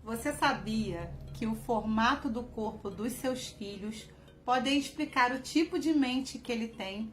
Você sabia que o formato do corpo dos seus filhos pode explicar o tipo de mente que ele tem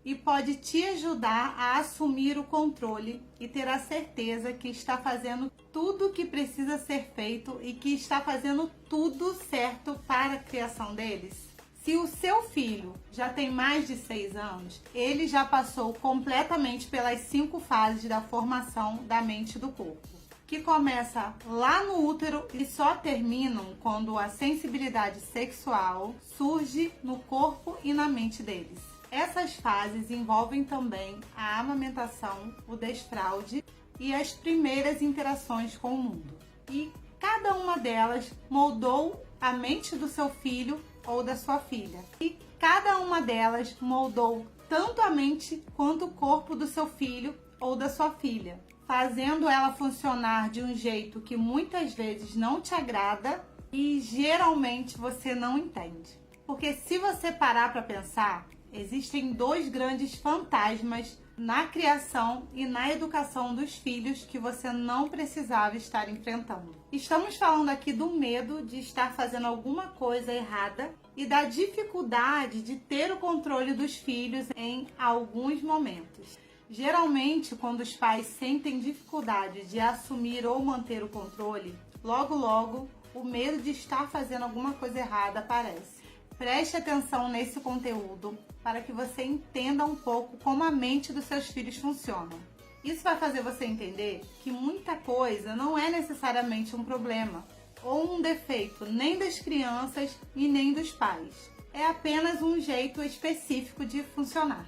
e pode te ajudar a assumir o controle e ter a certeza que está fazendo tudo o que precisa ser feito e que está fazendo tudo certo para a criação deles? Se o seu filho já tem mais de 6 anos, ele já passou completamente pelas 5 fases da formação da mente e do corpo, que começa lá no útero e só terminam quando a sensibilidade sexual surge no corpo e na mente deles. Essas fases envolvem também a amamentação, o desfraude e as primeiras interações com o mundo. E cada uma delas moldou a mente do seu filho ou da sua filha. E cada uma delas moldou tanto a mente quanto o corpo do seu filho ou da sua filha, fazendo ela funcionar de um jeito que muitas vezes não te agrada e geralmente você não entende. Porque se você parar para pensar, existem 2 grandes fantasmas na criação e na educação dos filhos que você não precisava estar enfrentando. Estamos falando aqui do medo de estar fazendo alguma coisa errada e da dificuldade de ter o controle dos filhos em alguns momentos. Geralmente, quando os pais sentem dificuldade de assumir ou manter o controle, logo o medo de estar fazendo alguma coisa errada aparece. Preste atenção nesse conteúdo para que você entenda um pouco como a mente dos seus filhos funciona. Isso vai fazer você entender que muita coisa não é necessariamente um problema ou um defeito nem das crianças e nem dos pais. É apenas um jeito específico de funcionar.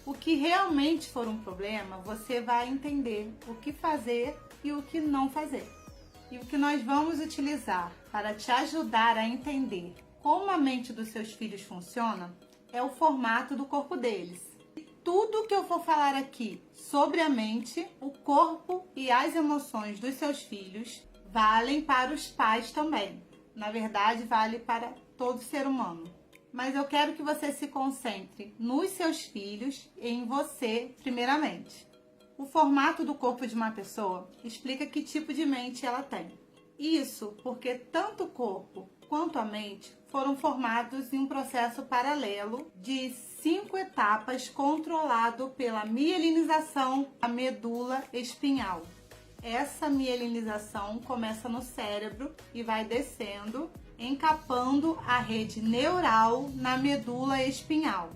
O que realmente for um problema, você vai entender o que fazer e o que não fazer. E o que nós vamos utilizar para te ajudar a entender como a mente dos seus filhos funciona é o formato do corpo deles. E tudo que eu vou falar aqui sobre a mente, o corpo e as emoções dos seus filhos valem para os pais também. Na verdade, vale para todo ser humano. Mas eu quero que você se concentre nos seus filhos e em você primeiramente. O formato do corpo de uma pessoa explica que tipo de mente ela tem. Isso porque tanto o corpo quanto a mente foram formados em um processo paralelo de 5 etapas controlado pela mielinização da medula espinhal. Essa mielinização começa no cérebro e vai descendo, encapando a rede neural na medula espinhal.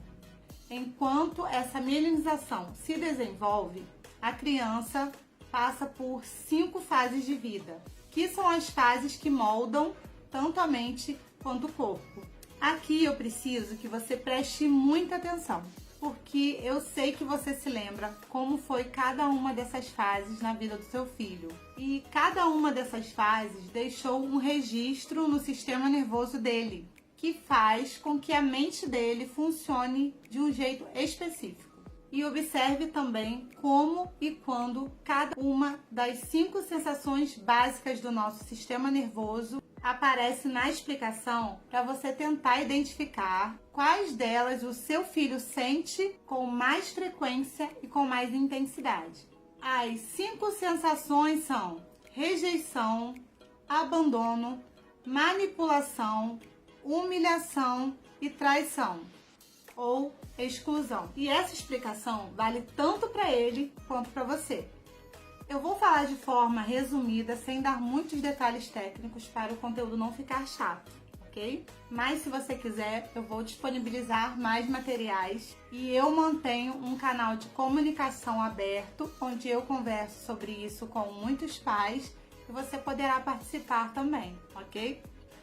Enquanto essa mielinização se desenvolve, a criança passa por 5 fases de vida, que são as fases que moldam tanto a mente quanto o corpo. Aqui eu preciso que você preste muita atenção, porque eu sei que você se lembra como foi cada uma dessas fases na vida do seu filho. E cada uma dessas fases deixou um registro no sistema nervoso dele, que faz com que a mente dele funcione de um jeito específico. E observe também como e quando cada uma das 5 sensações básicas do nosso sistema nervoso aparece na explicação para você tentar identificar quais delas o seu filho sente com mais frequência e com mais intensidade. As 5 sensações são rejeição, abandono, manipulação, humilhação e traição ou exclusão. E essa explicação vale tanto para ele quanto para você. Eu vou falar de forma resumida, sem dar muitos detalhes técnicos para o conteúdo não ficar chato, ok? Mas se você quiser, eu vou disponibilizar mais materiais e eu mantenho um canal de comunicação aberto, onde eu converso sobre isso com muitos pais e você poderá participar também, ok?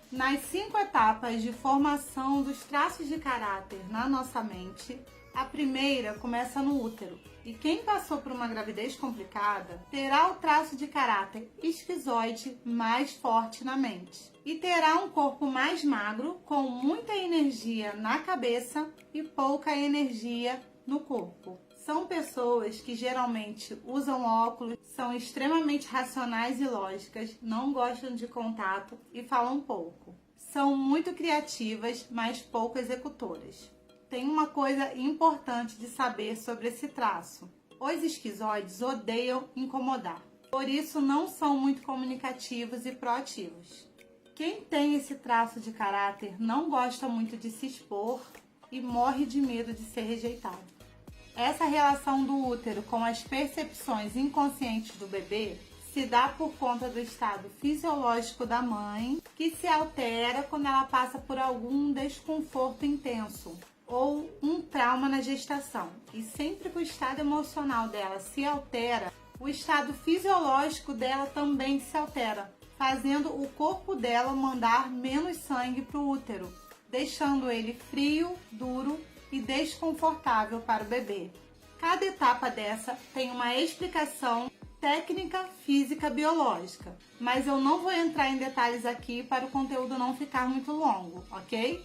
Nas 5 etapas de formação dos traços de caráter na nossa mente, a primeira começa no útero. E quem passou por uma gravidez complicada terá o traço de caráter esquizoide mais forte na mente. E terá um corpo mais magro, com muita energia na cabeça e pouca energia no corpo. São pessoas que geralmente usam óculos, são extremamente racionais e lógicas, não gostam de contato e falam pouco. São muito criativas, mas pouco executoras. Tem uma coisa importante de saber sobre esse traço. Os esquizoides odeiam incomodar. por isso não são muito comunicativos e proativos. Quem tem esse traço de caráter não gosta muito de se expor e morre de medo de ser rejeitado. Essa relação do útero com as percepções inconscientes do bebê se dá por conta do estado fisiológico da mãe, que se altera quando ela passa por algum desconforto intenso ou um trauma na gestação. E sempre que o estado emocional dela se altera, o estado fisiológico dela também se altera, fazendo o corpo dela mandar menos sangue para o útero, deixando ele frio, duro e desconfortável para o bebê. Cada etapa dessa tem uma explicação técnica, física, biológica, mas eu não vou entrar em detalhes aqui para o conteúdo não ficar muito longo, ok?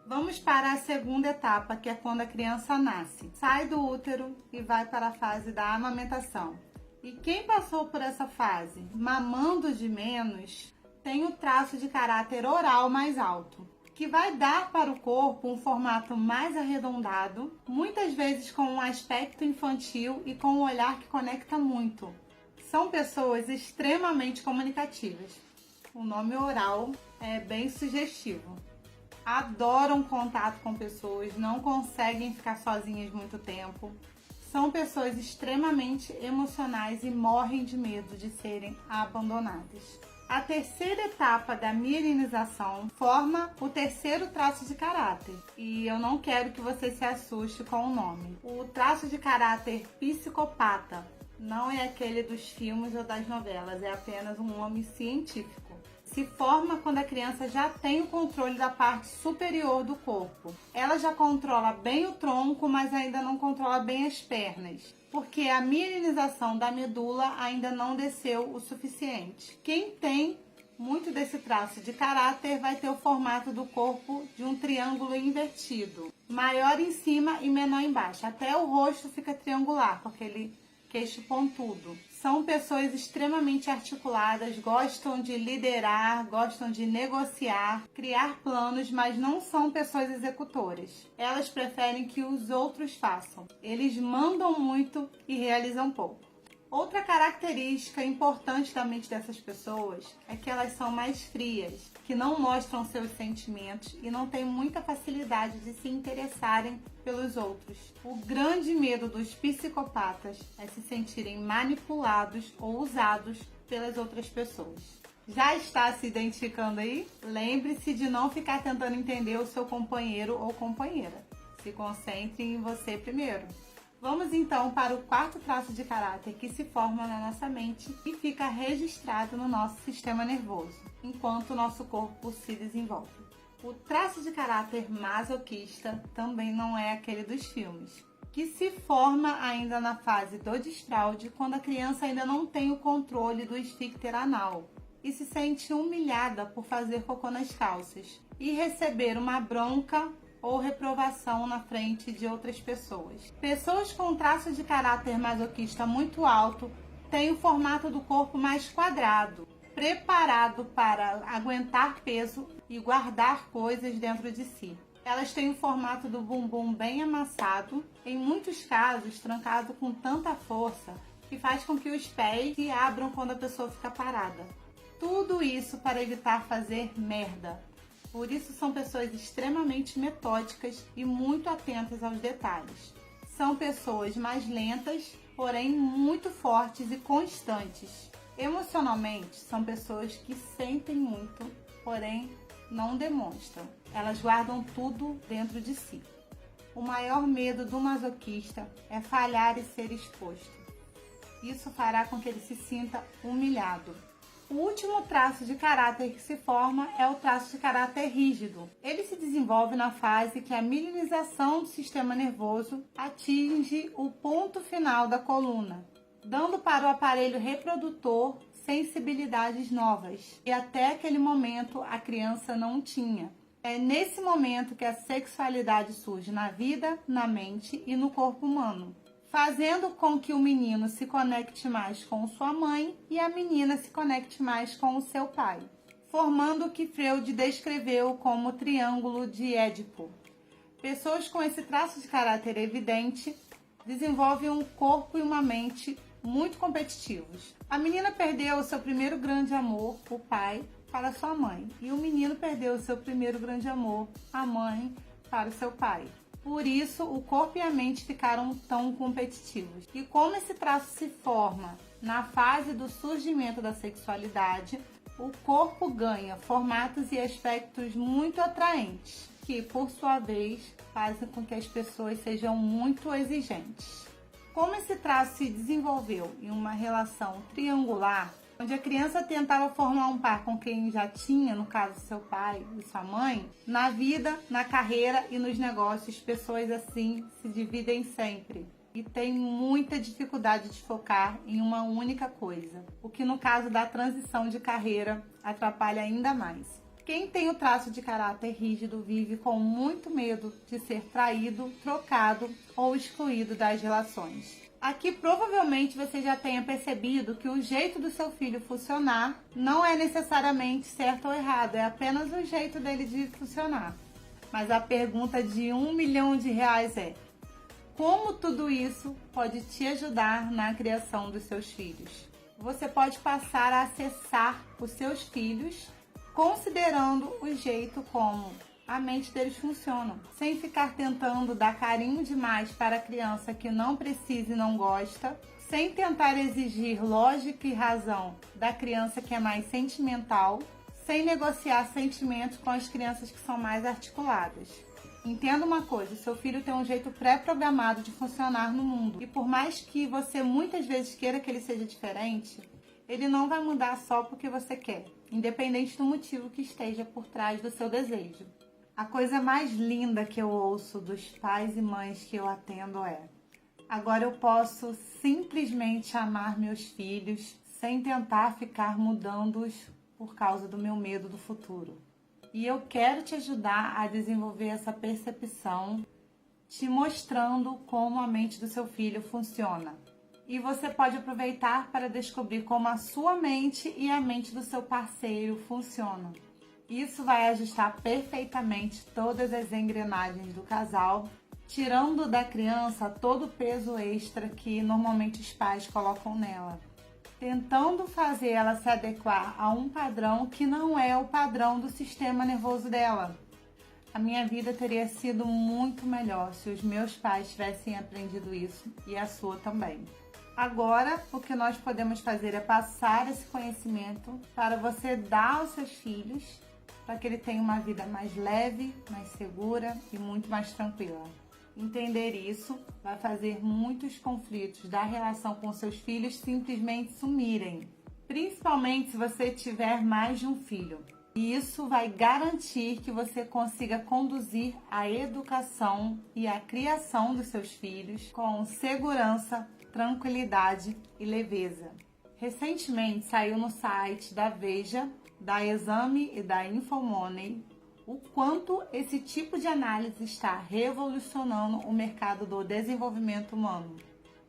Vamos para a segunda etapa, que é quando a criança nasce. Sai do útero e vai para a fase da amamentação. E quem passou por essa fase mamando de menos tem o traço de caráter oral mais alto, que vai dar para o corpo um formato mais arredondado, muitas vezes com um aspecto infantil e com um olhar que conecta muito. São pessoas extremamente comunicativas. O nome oral é bem sugestivo. Adoram contato com pessoas, não conseguem ficar sozinhas muito tempo. São pessoas extremamente emocionais e morrem de medo de serem abandonadas. A terceira etapa da mielinização forma o terceiro traço de caráter. E eu não quero que você se assuste com o nome. O traço de caráter psicopata não é aquele dos filmes ou das novelas, é apenas um nome científico. Se forma quando a criança já tem o controle da parte superior do corpo. Ela já controla bem o tronco, mas ainda não controla bem as pernas, porque a mielinização da medula ainda não desceu o suficiente. Quem tem muito desse traço de caráter vai ter o formato do corpo de um triângulo invertido, maior em cima e menor embaixo. Até o rosto fica triangular, com aquele queixo pontudo. São pessoas extremamente articuladas, gostam de liderar, gostam de negociar, criar planos, mas não são pessoas executoras. Elas preferem que os outros façam. Eles mandam muito e realizam pouco. Outra característica importante da mente dessas pessoas é que elas são mais frias, que não mostram seus sentimentos e não têm muita facilidade de se interessarem pelos outros. O grande medo dos psicopatas é se sentirem manipulados ou usados pelas outras pessoas. Já está se identificando aí? Lembre-se de não ficar tentando entender o seu companheiro ou companheira. Se concentre em você primeiro. Vamos então para o quarto traço de caráter que se forma na nossa mente e fica registrado no nosso sistema nervoso, enquanto o nosso corpo se desenvolve. O traço de caráter masoquista também não é aquele dos filmes, que se forma ainda na fase do desfraude, quando a criança ainda não tem o controle do esfíncter anal e se sente humilhada por fazer cocô nas calças e receber uma bronca ou reprovação na frente de outras pessoas. Pessoas com traço de caráter masoquista muito alto têm o formato do corpo mais quadrado, preparado para aguentar peso e guardar coisas dentro de si. Elas têm o formato do bumbum bem amassado, em muitos casos trancado com tanta força que faz com que os pés se abram quando a pessoa fica parada. Tudo isso para evitar fazer merda. Por isso são pessoas extremamente metódicas e muito atentas aos detalhes. São pessoas mais lentas, porém muito fortes e constantes. Emocionalmente, são pessoas que sentem muito, porém não demonstram. Elas guardam tudo dentro de si. O maior medo do masoquista é falhar e ser exposto. Isso fará com que ele se sinta humilhado. O último traço de caráter que se forma é o traço de caráter rígido. Ele se desenvolve na fase que a mielinização do sistema nervoso atinge o ponto final da coluna, dando para o aparelho reprodutor sensibilidades novas, e até aquele momento a criança não tinha. É nesse momento que a sexualidade surge na vida, na mente e no corpo humano, fazendo com que o menino se conecte mais com sua mãe e a menina se conecte mais com o seu pai, formando o que Freud descreveu como triângulo de Édipo. Pessoas com esse traço de caráter evidente desenvolvem um corpo e uma mente muito competitivos. A menina perdeu o seu primeiro grande amor, o pai, para sua mãe. E o menino perdeu o seu primeiro grande amor, a mãe, para o seu pai. Por isso, o corpo e a mente ficaram tão competitivos. E como esse traço se forma na fase do surgimento da sexualidade, o corpo ganha formatos e aspectos muito atraentes, que, por sua vez, fazem com que as pessoas sejam muito exigentes. Como esse traço se desenvolveu em uma relação triangular, onde a criança tentava formar um par com quem já tinha, no caso seu pai e sua mãe, na vida, na carreira e nos negócios, pessoas assim se dividem sempre e têm muita dificuldade de focar em uma única coisa, o que no caso da transição de carreira atrapalha ainda mais. Quem tem o traço de caráter rígido vive com muito medo de ser traído, trocado ou excluído das relações. Aqui provavelmente você já tenha percebido que o jeito do seu filho funcionar não é necessariamente certo ou errado, é apenas o jeito dele de funcionar. Mas a pergunta de R$1 milhão é: como tudo isso pode te ajudar na criação dos seus filhos? Você pode passar a acessar os seus filhos considerando o jeito como a mente deles funciona, sem ficar tentando dar carinho demais para a criança que não precisa e não gosta, sem tentar exigir lógica e razão da criança que é mais sentimental, sem negociar sentimentos com as crianças que são mais articuladas. Entenda uma coisa, o seu filho tem um jeito pré-programado de funcionar no mundo, e por mais que você muitas vezes queira que ele seja diferente, ele não vai mudar só porque você quer, independente do motivo que esteja por trás do seu desejo. A coisa mais linda que eu ouço dos pais e mães que eu atendo é: agora eu posso simplesmente amar meus filhos sem tentar ficar mudando-os por causa do meu medo do futuro. E eu quero te ajudar a desenvolver essa percepção, te mostrando como a mente do seu filho funciona. E você pode aproveitar para descobrir como a sua mente e a mente do seu parceiro funcionam. Isso vai ajustar perfeitamente todas as engrenagens do casal, tirando da criança todo o peso extra que normalmente os pais colocam nela, tentando fazer ela se adequar a um padrão que não é o padrão do sistema nervoso dela. A minha vida teria sido muito melhor se os meus pais tivessem aprendido isso, e a sua também. Agora, o que nós podemos fazer é passar esse conhecimento para você dar aos seus filhos, para que ele tenha uma vida mais leve, mais segura e muito mais tranquila. Entender isso vai fazer muitos conflitos da relação com seus filhos simplesmente sumirem, principalmente se você tiver mais de um filho. E isso vai garantir que você consiga conduzir a educação e a criação dos seus filhos com segurança, tranquilidade e leveza. Recentemente saiu no site da Veja, da Exame e da Infomoney o quanto esse tipo de análise está revolucionando o mercado do desenvolvimento humano.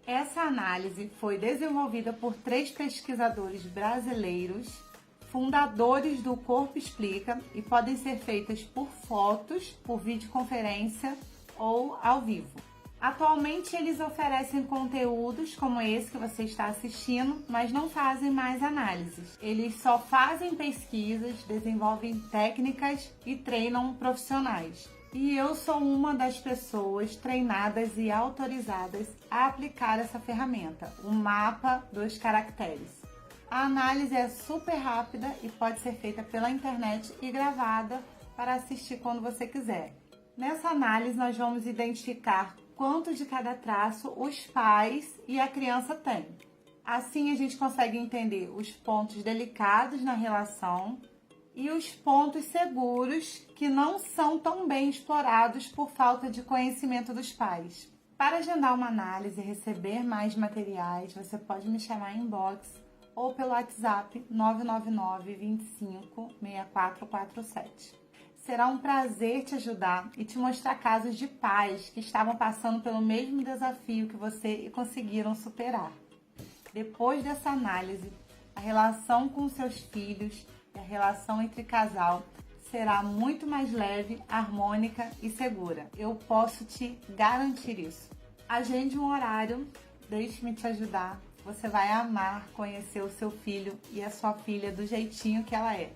Essa análise foi desenvolvida por 3 pesquisadores brasileiros, fundadores do Corpo Explica, e podem ser feitas por fotos, por videoconferência ou ao vivo. Atualmente eles oferecem conteúdos como esse que você está assistindo, mas não fazem mais análises. Eles só fazem pesquisas, desenvolvem técnicas e treinam profissionais. E eu sou uma das pessoas treinadas e autorizadas a aplicar essa ferramenta, o mapa dos caracteres. A análise é super rápida e pode ser feita pela internet e gravada para assistir quando você quiser. Nessa análise nós vamos identificar quanto de cada traço os pais e a criança têm. Assim a gente consegue entender os pontos delicados na relação e os pontos seguros que não são tão bem explorados por falta de conhecimento dos pais. Para agendar uma análise e receber mais materiais, você pode me chamar em inbox ou pelo WhatsApp 999 25 6447. Será um prazer te ajudar e te mostrar casos de pais que estavam passando pelo mesmo desafio que você e conseguiram superar. Depois dessa análise, a relação com seus filhos e a relação entre casal será muito mais leve, harmônica e segura. Eu posso te garantir isso. Agende um horário, deixe-me te ajudar você vai amar conhecer o seu filho e a sua filha do jeitinho que ela é.